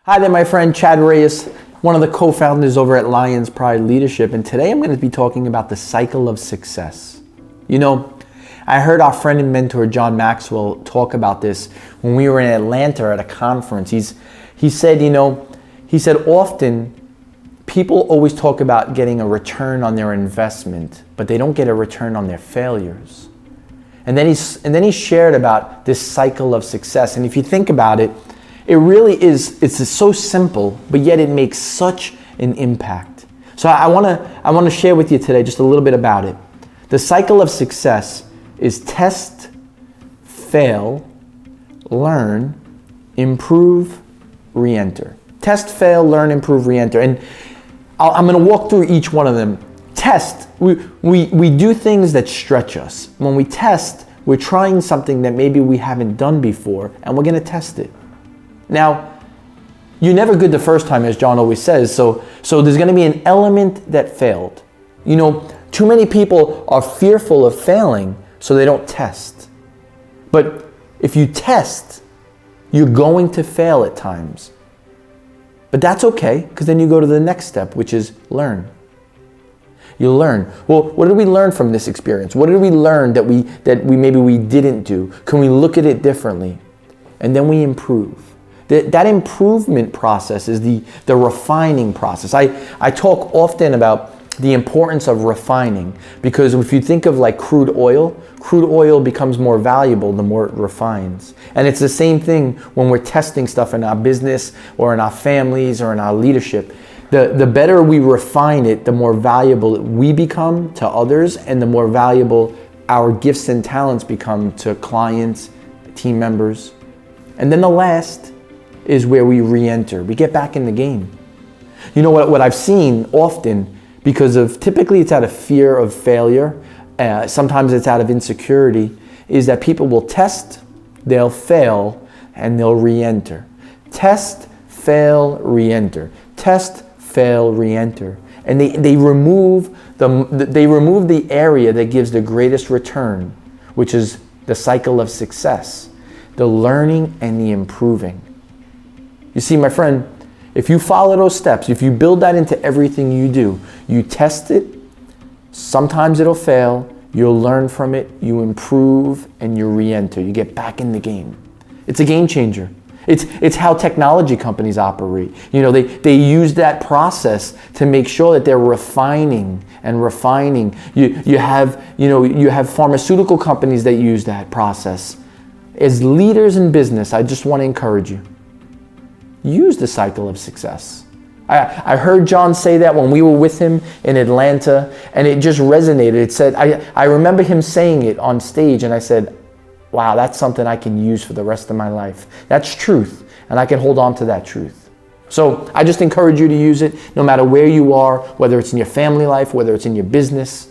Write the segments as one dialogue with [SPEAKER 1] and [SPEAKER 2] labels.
[SPEAKER 1] Hi there, my friend Chad Reyes, one of the co-founders over at Lions Pride Leadership, and today I'm going to be talking about the cycle of success. You know, I heard our friend and mentor John Maxwell talk about this when we were in Atlanta at a conference. He said often people always talk about getting a return on their investment, but they don't get a return on their failures. And then he shared about this cycle of success. And if you think about it, it really is, it's so simple, but yet it makes such an impact. So I want to share with you today just a little bit about it. The cycle of success is test, fail, learn, improve, re-enter. Test, fail, learn, improve, re-enter. And I'm going to walk through each one of them. Test, we do things that stretch us. When we test, we're trying something that maybe we haven't done before, and we're going to test it. Now, you're never good the first time, as John always says, so there's going to be an element that failed. You know, too many people are fearful of failing, so they don't test. But if you test, you're going to fail at times. But that's okay, because then you go to the next step, which is learn. You learn. Well, what did we learn from this experience? What did we learn that we maybe we didn't do? Can we look at it differently? And then we improve. That improvement process is the refining process. I talk often about the importance of refining, because if you think of like crude oil becomes more valuable the more it refines. And it's the same thing when we're testing stuff in our business or in our families or in our leadership. The better we refine it, the more valuable we become to others, and the more valuable our gifts and talents become to clients, team members. And then the last is where we re-enter. We get back in the game. You know what I've seen often, because of typically it's out of fear of failure, sometimes it's out of insecurity, is that people will test, they'll fail, and they'll re-enter. Test, fail, re-enter. Test, fail, re-enter. And they remove the area that gives the greatest return, which is the cycle of success, the learning and the improving. You see, my friend, if you follow those steps, if you build that into everything you do, you test it, sometimes it'll fail, you'll learn from it, you improve, and you re-enter. You get back in the game. It's a game changer. It's how technology companies operate. You know, they use that process to make sure that they're refining and refining. You have pharmaceutical companies that use that process. As leaders in business, I just want to encourage you. Use the cycle of success. I heard John say that when we were with him in Atlanta, and it just resonated. It said, I remember him saying it on stage, and I said, wow, that's something I can use for the rest of my life. That's truth, and I can hold on to that truth. So I just encourage you to use it no matter where you are, whether it's in your family life, whether it's in your business.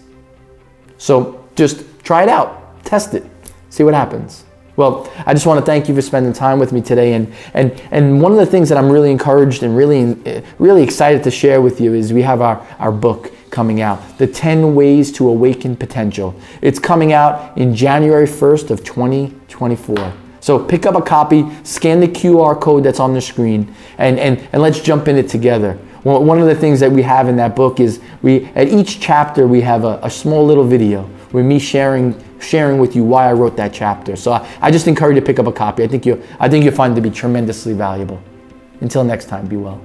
[SPEAKER 1] So just try it out, test it, see what happens. Well, I just want to thank you for spending time with me today. And one of the things that I'm really encouraged and really excited to share with you is we have our book coming out, The 10 Ways to Awaken Potential. It's coming out in January 1st of 2024. So pick up a copy, scan the QR code that's on the screen, and let's jump in it together. One of the things that we have in that book is at each chapter we have a small little video with me sharing with you why I wrote that chapter. So I just encourage you to pick up a copy. I think you'll find it to be tremendously valuable. Until next time, be well.